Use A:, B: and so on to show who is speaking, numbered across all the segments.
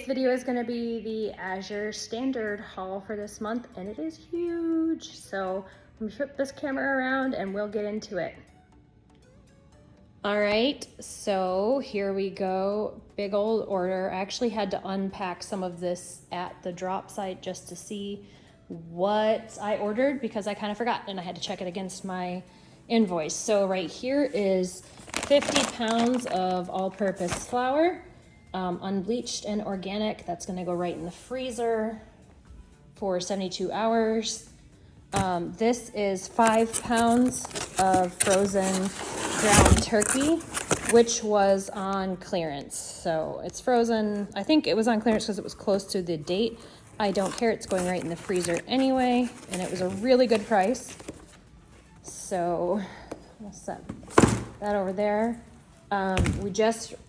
A: video is going to be the Azure Standard haul for this month, and it is huge. So let me flip this camera around and we'll get into it. All right, so here we go. Big old order. I actually had to unpack some of this at the drop site just to see what I ordered because I kind of forgot and I had to check it against my invoice. So right here is 50 pounds of all-purpose flour, unbleached and organic. That's gonna go right in the freezer for 72 hours. This is 5 pounds of frozen ground turkey, which was on clearance. So it's frozen. I think it was on clearance because it was close to the date. I don't care, it's going right in the freezer anyway, and it was a really good price. So we'll set that over there.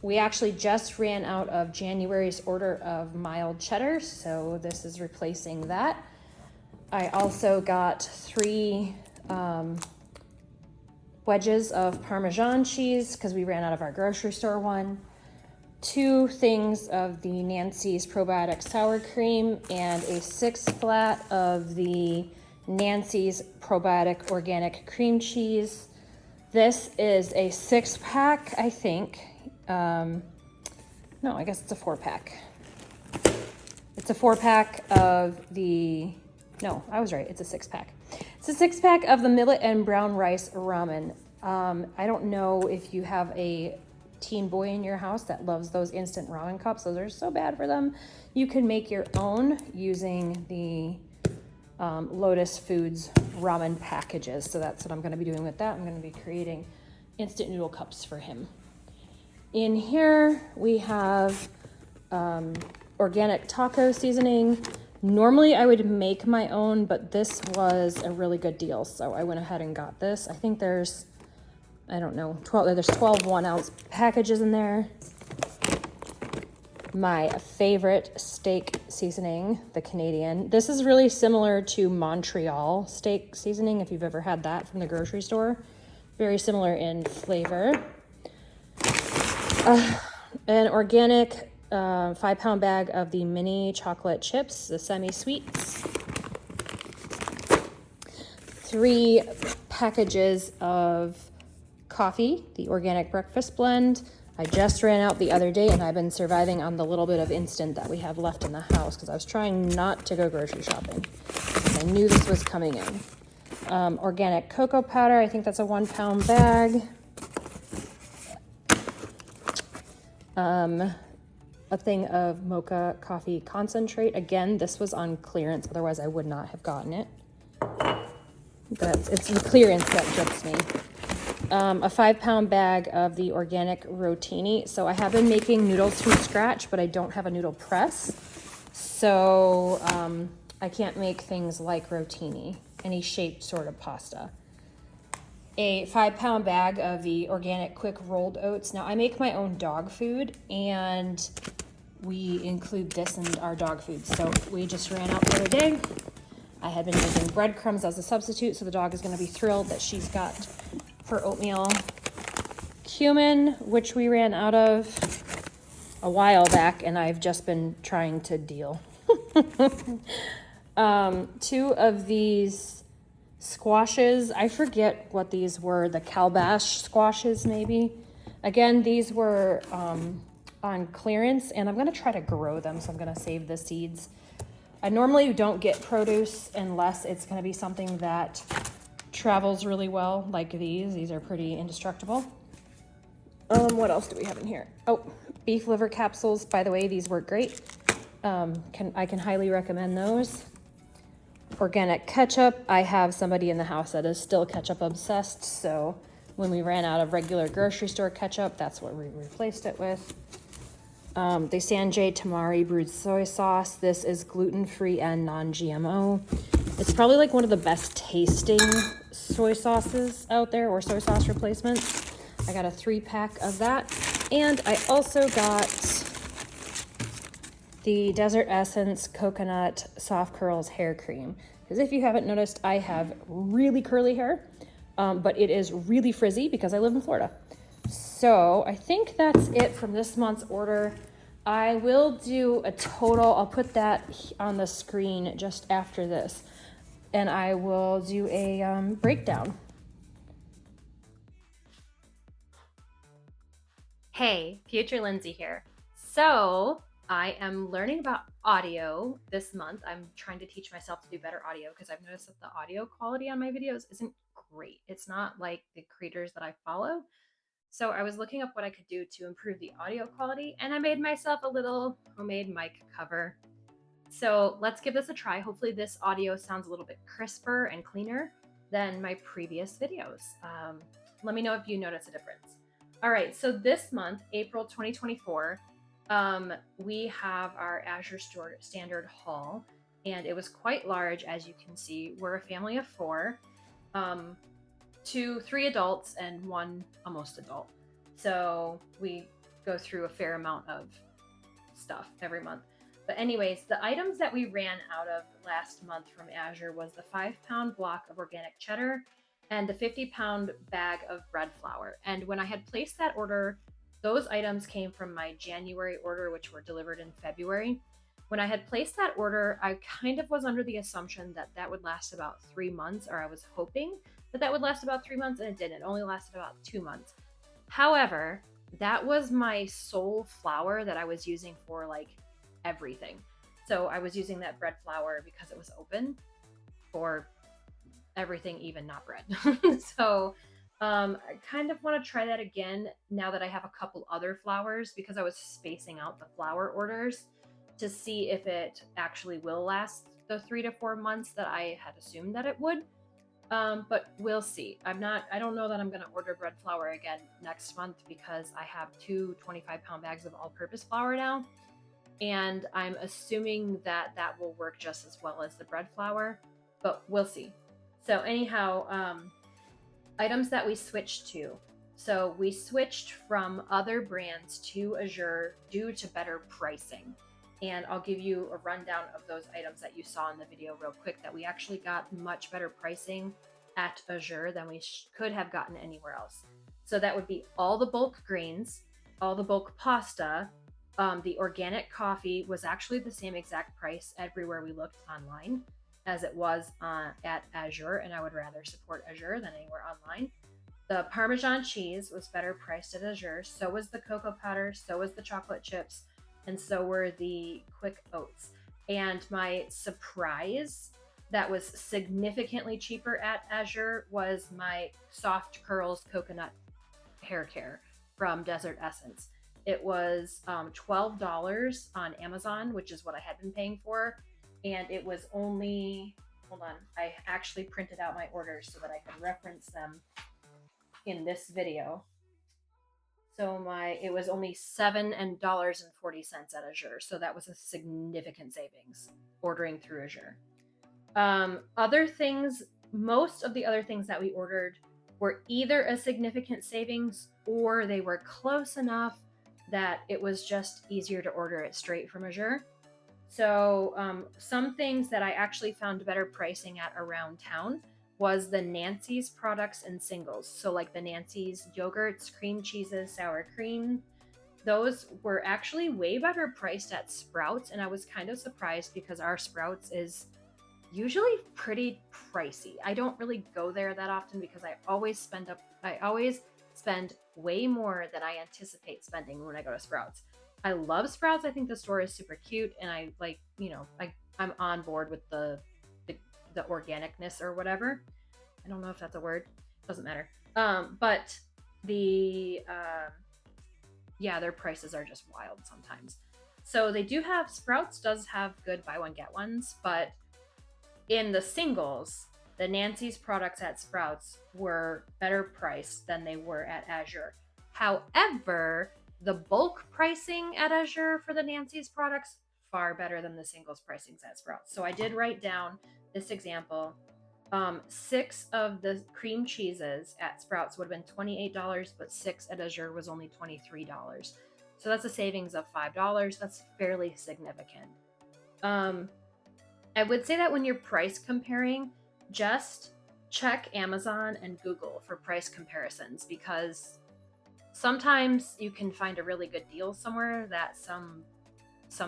A: We actually just ran out of January's order of mild cheddar, so this is replacing that. I also got 3 wedges of Parmesan cheese because we ran out of our grocery store one. 2 things of the Nancy's probiotic sour cream and a 6 flat of the Nancy's probiotic organic cream cheese. This is a 6-pack, I think. No, I guess it's a 4-pack. It's a 4-pack of the, no, I was right, it's a 6-pack. It's a 6-pack of the millet and brown rice ramen. I don't know if you have a teen boy in your house that loves those instant ramen cups. Those are so bad for them. You can make your own using the Lotus Foods ramen packages. So that's what I'm going to be doing with that. I'm going to be creating instant noodle cups for him. In here we have organic taco seasoning. Normally I would make my own, but this was a really good deal, so I went ahead and got this. I think there's, I don't know, there's 12 1-ounce packages in there. My favorite steak seasoning, the Canadian. This is really similar to Montreal steak seasoning, if you've ever had that from the grocery store. Very similar in flavor. An organic 5-pound bag of the mini chocolate chips, the semi-sweets. 3 packages of coffee, the organic breakfast blend. I just ran out the other day and I've been surviving on the little bit of instant that we have left in the house because I was trying not to go grocery shopping. I knew this was coming in. Organic cocoa powder, I think that's a 1-pound bag. A thing of mocha coffee concentrate. Again, this was on clearance, otherwise I would not have gotten it. But it's the clearance that gets me. A 5-pound bag of the organic rotini. So I have been making noodles from scratch, but I don't have a noodle press. So I can't make things like rotini, any shaped sort of pasta. A 5-pound bag of the organic quick rolled oats. Now I make my own dog food and we include this in our dog food. So we just ran out the other day. I had been using breadcrumbs as a substitute, so the dog is going to be thrilled that she's got for oatmeal. Cumin, which we ran out of a while back, and I've just been trying to deal. 2 of these squashes. I forget what these were. The calabash squashes, maybe. Again, these were on clearance, and I'm going to try to grow them, so I'm going to save the seeds. I normally don't get produce unless it's going to be something that travels really well, like these. These are pretty indestructible. What else do we have in here? Oh, beef liver capsules. By the way, these work great. I can highly recommend those. Organic ketchup. I have somebody in the house that is still ketchup obsessed, so when we ran out of regular grocery store ketchup, that's what we replaced it with. The Sanjay Tamari brewed soy sauce. This is gluten-free and non-GMO. It's probably like one of the best tasting soy sauces out there, or soy sauce replacements. I got a 3-pack of that. And I also got the Desert Essence Coconut Soft Curls Hair Cream. Because if you haven't noticed, I have really curly hair, but it is really frizzy because I live in Florida. So I think that's it from this month's order. I will do a total, I'll put that on the screen just after this, and I will do a breakdown. Hey, Future Lindsay here. So I am learning about audio this month. I'm trying to teach myself to do better audio because I've noticed that the audio quality on my videos isn't great. It's not like the creators that I follow. So I was looking up what I could do to improve the audio quality, and I made myself a little homemade mic cover. So let's give this a try. Hopefully this audio sounds a little bit crisper and cleaner than my previous videos. Let me know if you notice a difference. All right, so this month, April 2024, we have our Azure Standard haul, and it was quite large, as you can see. We're a family of 4, 3 adults and 1 almost adult. So we go through a fair amount of stuff every month. But anyways, the items that we ran out of last month from Azure was the 5-pound block of organic cheddar and the 50-pound bag of bread flour. And when I had placed that order, those items came from my January order, which were delivered in February. When I had placed that order, I kind of was under the assumption that that would last about 3 months, or I was hoping that that would last about 3 months, and it didn't. It only lasted about 2 months. However, that was my sole flour that I was using for like everything. So I was using that bread flour because it was open for everything, even not bread. So I kind of want to try that again now that I have a couple other flours, because I was spacing out the flour orders to see if it actually will last the 3 to 4 months that I had assumed that it would. But we'll see. I don't know that I'm going to order bread flour again next month because I have 2 25-pound bags of all-purpose flour now. And I'm assuming that that will work just as well as the bread flour, but we'll see. So anyhow, items that we switched to. So we switched from other brands to Azure due to better pricing. And I'll give you a rundown of those items that you saw in the video real quick, that we actually got much better pricing at Azure than we could have gotten anywhere else. So that would be all the bulk grains, all the bulk pasta. The organic coffee was actually the same exact price everywhere we looked online as it was at Azure, and I would rather support Azure than anywhere online. The Parmesan cheese was better priced at Azure. So was the cocoa powder, so was the chocolate chips, and so were the quick oats. And my surprise that was significantly cheaper at Azure was my Soft Curls Coconut Hair Care from Desert Essence. It was $12 on Amazon, which is what I had been paying for. And it was only, hold on, I actually printed out my orders so that I could reference them in this video. So it was only $7.40 at Azure. So that was a significant savings ordering through Azure. Other things, most of the other things that we ordered were either a significant savings or they were close enough that it was just easier to order it straight from Azure. So some things that I actually found better pricing at around town was the Nancy's products and singles. So like the Nancy's yogurts, cream cheeses, sour cream, those were actually way better priced at Sprouts. And I was kind of surprised because our Sprouts is usually pretty pricey. I don't really go there that often because I always spend way more than I anticipate spending when I go to Sprouts. I love Sprouts. I think the store is super cute, and I like, I'm on board with the organicness or whatever. I don't know if that's a word. Doesn't matter. But their prices are just wild sometimes. So they do have, Sprouts does have good buy one get ones, but in the singles, the Nancy's products at Sprouts were better priced than they were at Azure. However, the bulk pricing at Azure for the Nancy's products, far better than the singles pricings at Sprouts. So I did write down this example. 6 of the cream cheeses at Sprouts would have been $28, but 6 at Azure was only $23. So that's a savings of $5. That's fairly significant. I would say that when you're price comparing, just check Amazon and Google for price comparisons, because Sometimes you can find a really good deal somewhere that some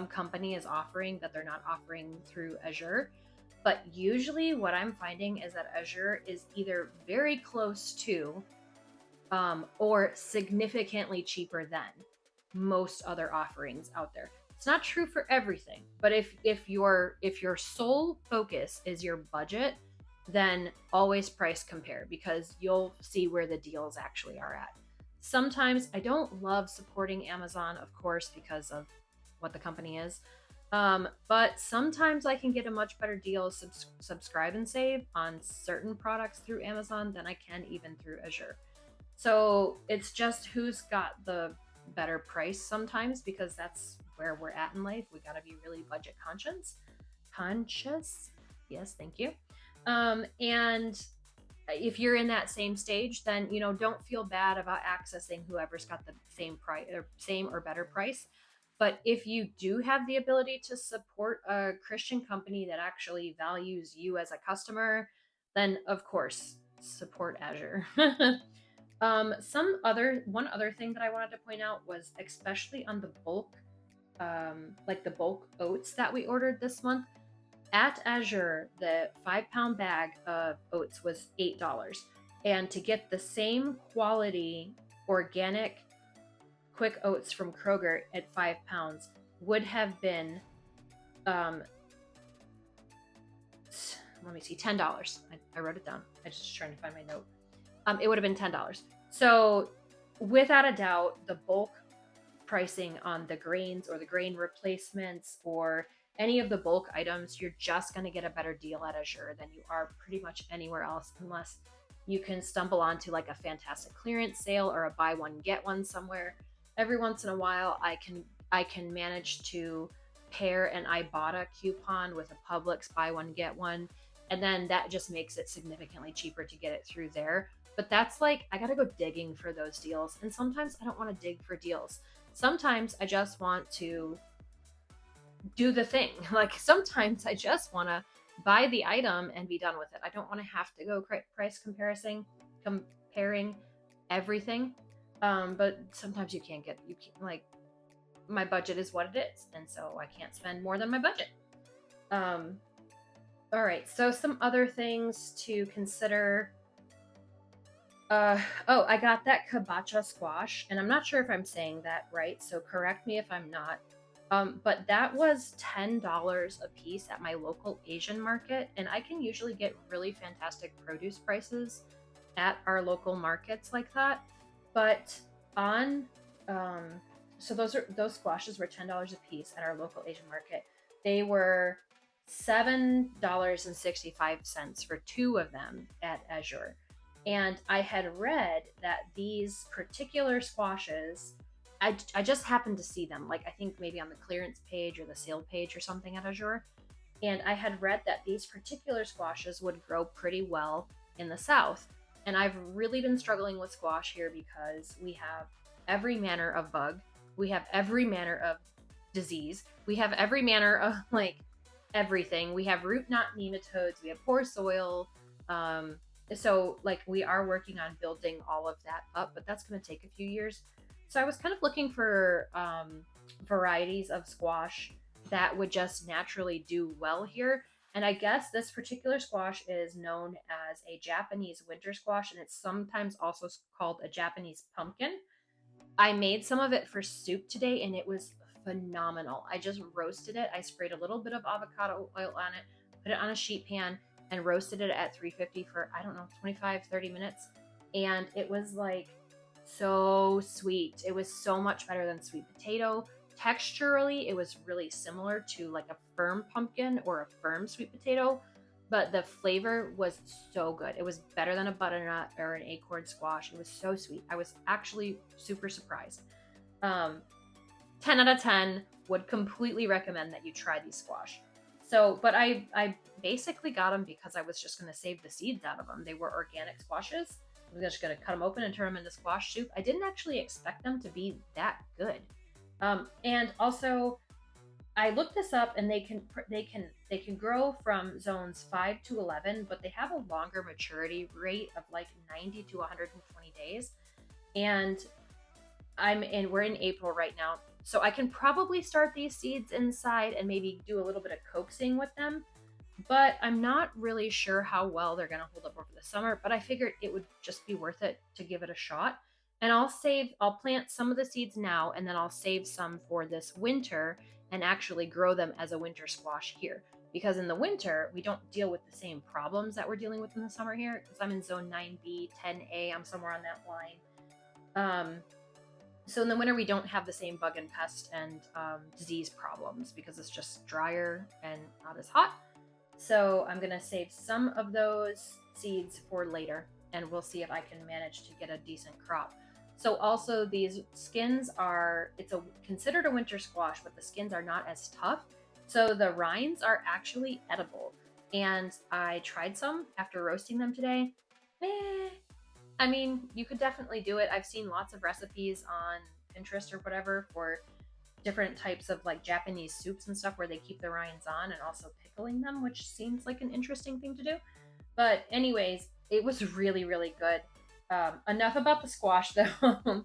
A: company is offering that they're not offering through Azure. But usually what I'm finding is that Azure is either very close to or significantly cheaper than most other offerings out there. It's not true for everything, but if your sole focus is your budget, then always price compare, because you'll see where the deals actually are at. Sometimes I don't love supporting Amazon, of course, because of what the company is. But sometimes I can get a much better deal, subscribe and save on certain products through Amazon than I can even through Azure. So it's just who's got the better price sometimes, because that's where we're at in life. We got to be really budget conscious. Yes, thank you. And if you're in that same stage, then don't feel bad about accessing whoever's got the same price or same or better price. But if you do have the ability to support a Christian company that actually values you as a customer, then of course support Azure. One other thing that I wanted to point out was, especially on the bulk, like the bulk oats that we ordered this month at Azure, the 5-pound bag of oats was $8, and to get the same quality organic quick oats from Kroger at 5 pounds would have been, let me see, $10. I wrote it down. I was just trying to find my note. It would have been $10. So without a doubt, the bulk pricing on the grains or the grain replacements or any of the bulk items, you're just going to get a better deal at Azure than you are pretty much anywhere else, unless you can stumble onto like a fantastic clearance sale or a buy one get one somewhere. Every once in a while, I can manage to pair an Ibotta coupon with a Publix buy one get one, and then that just makes it significantly cheaper to get it through there. But that's like, I gotta go digging for those deals, and sometimes I don't want to dig for deals. Sometimes I just want to do the thing. Like sometimes I just want to buy the item and be done with it. I don't want to have to go price comparing everything. But sometimes you can't, like, my budget is what it is, and so I can't spend more than my budget. All right, so some other things to consider. Oh, I got that kabocha squash, and I'm not sure if I'm saying that right, so correct me if I'm not. But that was $10 a piece at my local Asian market, and I can usually get really fantastic produce prices at our local markets like that. But on, so those squashes were $10 a piece at our local Asian market. They were $7.65 for 2 of them at Azure. And I had read that these particular squashes, I just happened to see them, like I think maybe on the clearance page or the sale page or something at Azure. And I had read that these particular squashes would grow pretty well in the South. And I've really been struggling with squash here because we have every manner of bug. We have every manner of disease. We have every manner of like everything. We have root knot nematodes. We have poor soil. So like we are working on building all of that up, but that's going to take a few years. So I was kind of looking for varieties of squash that would just naturally do well here. And I guess this particular squash is known as a Japanese winter squash, and it's sometimes also called a Japanese pumpkin. I made some of it for soup today, and it was phenomenal. I just roasted it. I sprayed a little bit of avocado oil on it, put it on a sheet pan, and roasted it at 350 for, I don't know, 25, 30 minutes. And it was like so sweet. It was so much better than sweet potato. Texturally, it was really similar to like a firm pumpkin or a firm sweet potato, but the flavor was so good. It was better than a butternut or an acorn squash. It was so sweet. I was actually super surprised. 10 out of 10, would completely recommend that you try these squash. So, but I basically got them because I was just going to save the seeds out of them. They were organic squashes. I was just going to cut them open and turn them into squash soup. I didn't actually expect them to be that good. And also, I looked this up, and they can grow from zones 5 to 11, but they have a longer maturity rate of like 90 to 120 days. And we're in April right now. So I can probably start these seeds inside and maybe do a little bit of coaxing with them, but I'm not really sure how well they're going to hold up over the summer, but I figured it would just be worth it to give it a shot. And I'll plant some of the seeds now, and then I'll save some for this winter and actually grow them as a winter squash here. Because in the winter, we don't deal with the same problems that we're dealing with in the summer here, because I'm in zone 9B, 10A, I'm somewhere on that line. So in the winter, we don't have the same bug and pest and disease problems because it's just drier and not as hot. So I'm going to save some of those seeds for later, and we'll see if I can manage to get a decent crop. So also these skins it's considered a winter squash, but the skins are not as tough. So the rinds are actually edible. And I tried some after roasting them today. I mean, you could definitely do it. I've seen lots of recipes on Pinterest or whatever for different types of like Japanese soups and stuff where they keep the rinds on and also pickling them, which seems like an interesting thing to do. But anyways, it was really, really good. Enough about the squash though.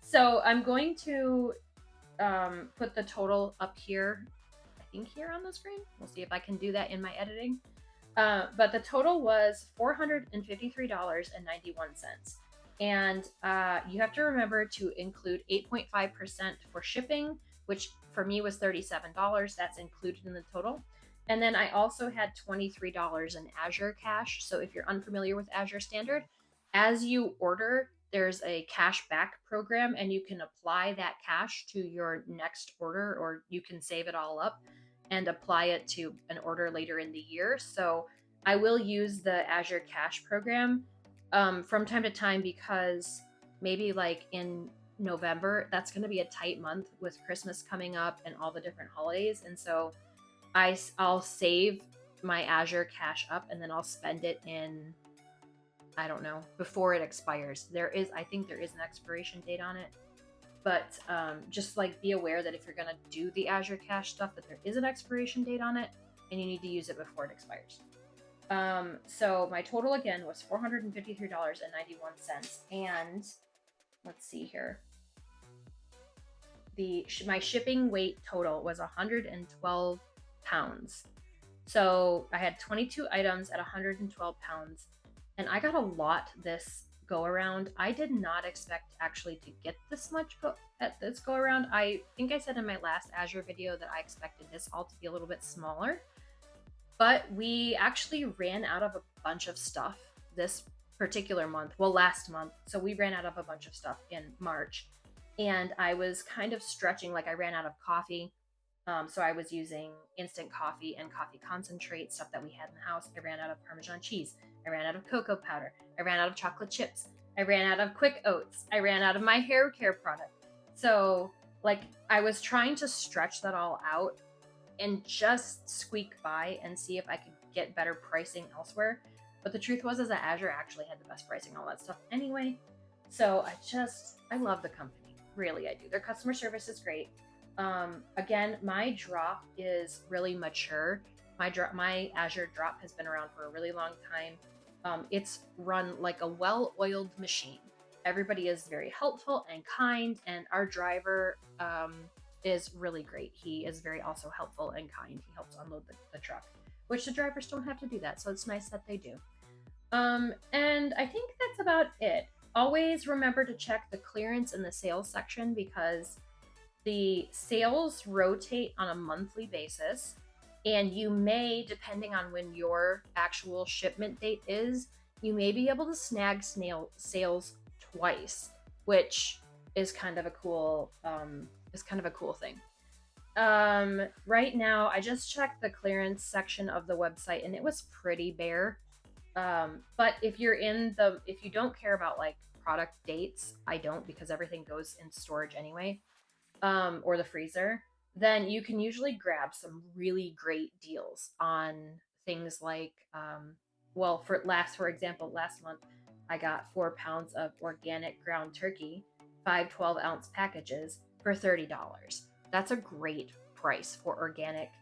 A: So I'm going to put the total up here, I think here on the screen. We'll see if I can do that in my editing. But the total was $453.91. And you have to remember to include 8.5% for shipping, which for me was $37. That's included in the total. And then I also had $23 in Azure cash. So if you're unfamiliar with Azure Standard, as you order, there's a cash back program, and you can apply that cash to your next order, or you can save it all up and apply it to an order later in the year. So I will use the Azure Cash program from time to time, because maybe like in November, that's going to be a tight month with Christmas coming up and all the different holidays. And so I'll save my Azure Cash up, and then I'll spend it in, I don't know, before it expires. I think there is an expiration date on it. But just like be aware that if you're going to do the Azure Cash stuff, that there is an expiration date on it, and you need to use it before it expires. So my total again was $453.91. And let's see here. My shipping weight total was 112 pounds. So I had 22 items at 112 pounds, and I got a lot this go around. I did not expect actually to get this much at this go around. I think I said in my last Azure video that I expected this all to be a little bit smaller, but we actually ran out of a bunch of stuff this particular month. Well, last month. So we ran out of a bunch of stuff in March, and I was kind of stretching, like I ran out of coffee. So I was using instant coffee and coffee concentrate, stuff that we had in the house. I ran out of Parmesan cheese. I ran out of cocoa powder. I ran out of chocolate chips. I ran out of quick oats. I ran out of my hair care product. So like I was trying to stretch that all out and just squeak by and see if I could get better pricing elsewhere. But the truth was is that Azure actually had the best pricing, all that stuff anyway. So I love the company. Really, I do. Their customer service is great. Again, my drop is really mature. My Azure drop has been around for a really long time. It's run like a well-oiled machine. Everybody is very helpful and kind, and our driver is really great. He is very also helpful and kind. He helps unload the truck, which the drivers don't have to do that, so it's nice that they do. And I think that's about it. Always remember to check the clearance in the sales section, because the sales rotate on a monthly basis, and you may, depending on when your actual shipment date is, you may be able to snag sales twice, which is kind of a cool thing. Right now, I just checked the clearance section of the website, and it was pretty bare. But if you don't care about like product dates, I don't, because everything goes in storage anyway. Or the freezer, then you can usually grab some really great deals on things like, for example, last month, I got 4 pounds of organic ground turkey, 5 12-ounce packages for $30. That's a great price for organic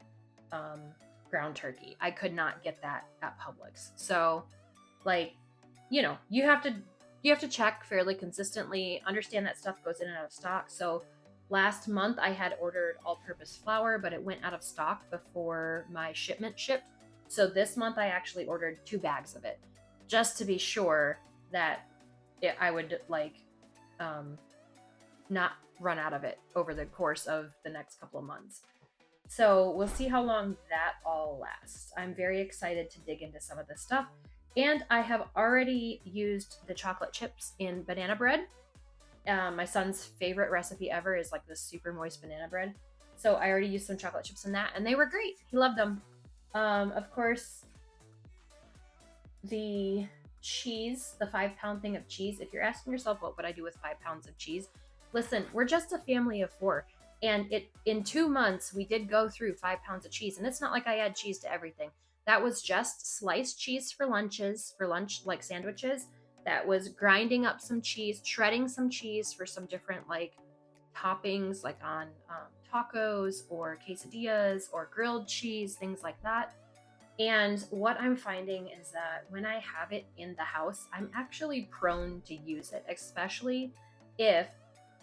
A: ground turkey. I could not get that at Publix. So, like, you have to you have to check fairly consistently, understand that stuff goes in and out of stock. So last month I had ordered all-purpose flour, but it went out of stock before my shipment shipped. So this month I actually ordered 2 bags of it, just to be sure that I would like not run out of it over the course of the next couple of months. So we'll see how long that all lasts. I'm very excited to dig into some of this stuff. And I have already used the chocolate chips in banana bread. My son's favorite recipe ever is like this super moist banana bread. So I already used some chocolate chips in that and they were great. He loved them. Of course, the cheese, the 5-pound thing of cheese. If you're asking yourself, what would I do with 5 pounds of cheese? Listen, we're just a family of 4. And in 2 months, we did go through 5 pounds of cheese. And it's not like I add cheese to everything. That was just sliced cheese for lunch, like sandwiches. That was grinding up some cheese, shredding some cheese for some different like toppings, like on tacos or quesadillas or grilled cheese, things like that. And what I'm finding is that when I have it in the house, I'm actually prone to use it, especially if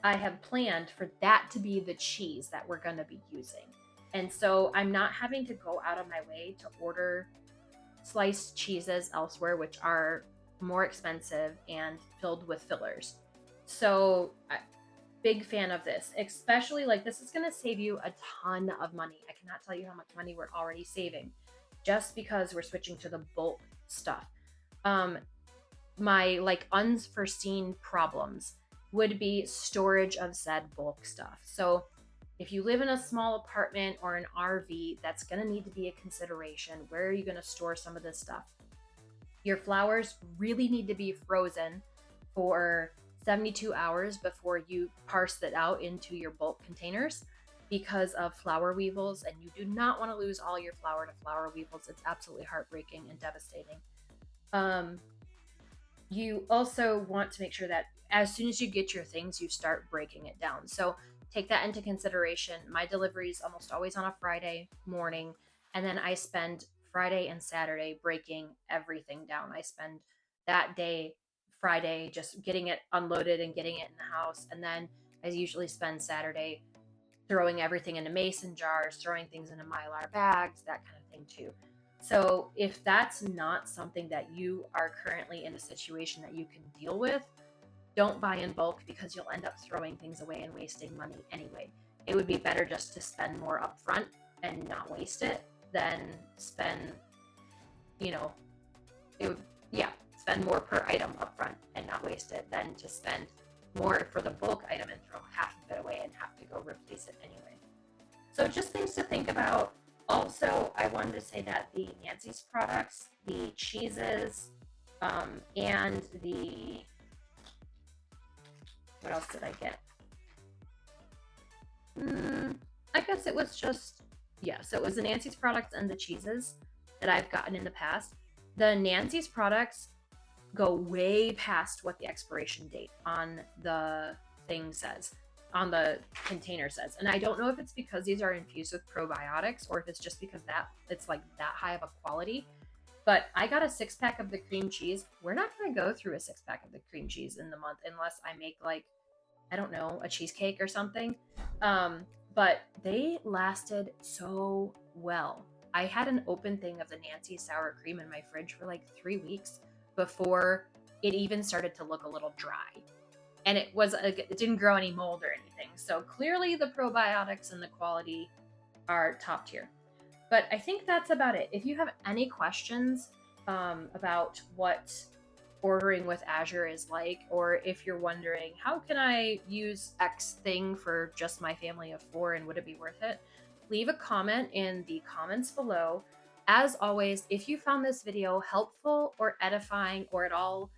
A: I have planned for that to be the cheese that we're going to be using. And so I'm not having to go out of my way to order sliced cheeses elsewhere, which are more expensive and filled with fillers. So big fan of this, especially like this is going to save you a ton of money. I cannot tell you how much money we're already saving just because we're switching to the bulk stuff. My like unforeseen problems would be storage of said bulk stuff. So if you live in a small apartment or an RV, that's going to need to be a consideration. Where are you going to store some of this stuff? Your flours really need to be frozen for 72 hours before you parse it out into your bulk containers because of flour weevils, and you do not want to lose all your flour to flour weevils. It's absolutely heartbreaking and devastating. You also want to make sure that as soon as you get your things, you start breaking it down. So take that into consideration. My delivery is almost always on a Friday morning, and then I spend Friday and Saturday breaking everything down. I spend that day, Friday, just getting it unloaded and getting it in the house. And then I usually spend Saturday throwing everything into mason jars, throwing things into Mylar bags, that kind of thing too. So if that's not something that you are currently in a situation that you can deal with, don't buy in bulk because you'll end up throwing things away and wasting money anyway. It would be better just to spend more upfront and not waste it than spend, spend more per item upfront and not waste it than to spend more for the bulk item and throw half of it away and have to go replace it anyway. So just things to think about. Also, I wanted to say that the Nancy's products, the cheeses, and the, what else did I get? I guess it was just, so it was the Nancy's products and the cheeses that I've gotten in the past. The Nancy's products go way past what the expiration date on the thing says, on the container says. And I don't know if it's because these are infused with probiotics or if it's just because that it's like that high of a quality. But I got a 6-pack of the cream cheese. We're not going to go through a 6-pack of the cream cheese in the month unless I make like, I don't know, a cheesecake or something. But they lasted so well. I had an open thing of the Nancy sour cream in my fridge for like 3 weeks before it even started to look a little dry. And it didn't grow any mold or anything. So clearly the probiotics and the quality are top tier. But I think that's about it. If you have any questions about what ordering with Azure is like, or if you're wondering, how can I use X thing for just my family of 4 and would it be worth it? Leave a comment in the comments below. As always, if you found this video helpful or edifying or at all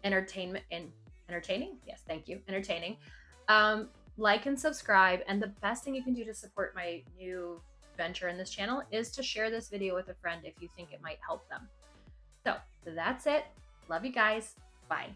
A: entertaining, yes, thank you, entertaining, like and subscribe. And the best thing you can do to support my new venture in this channel is to share this video with a friend if you think it might help them. So that's it. Love you guys. Bye.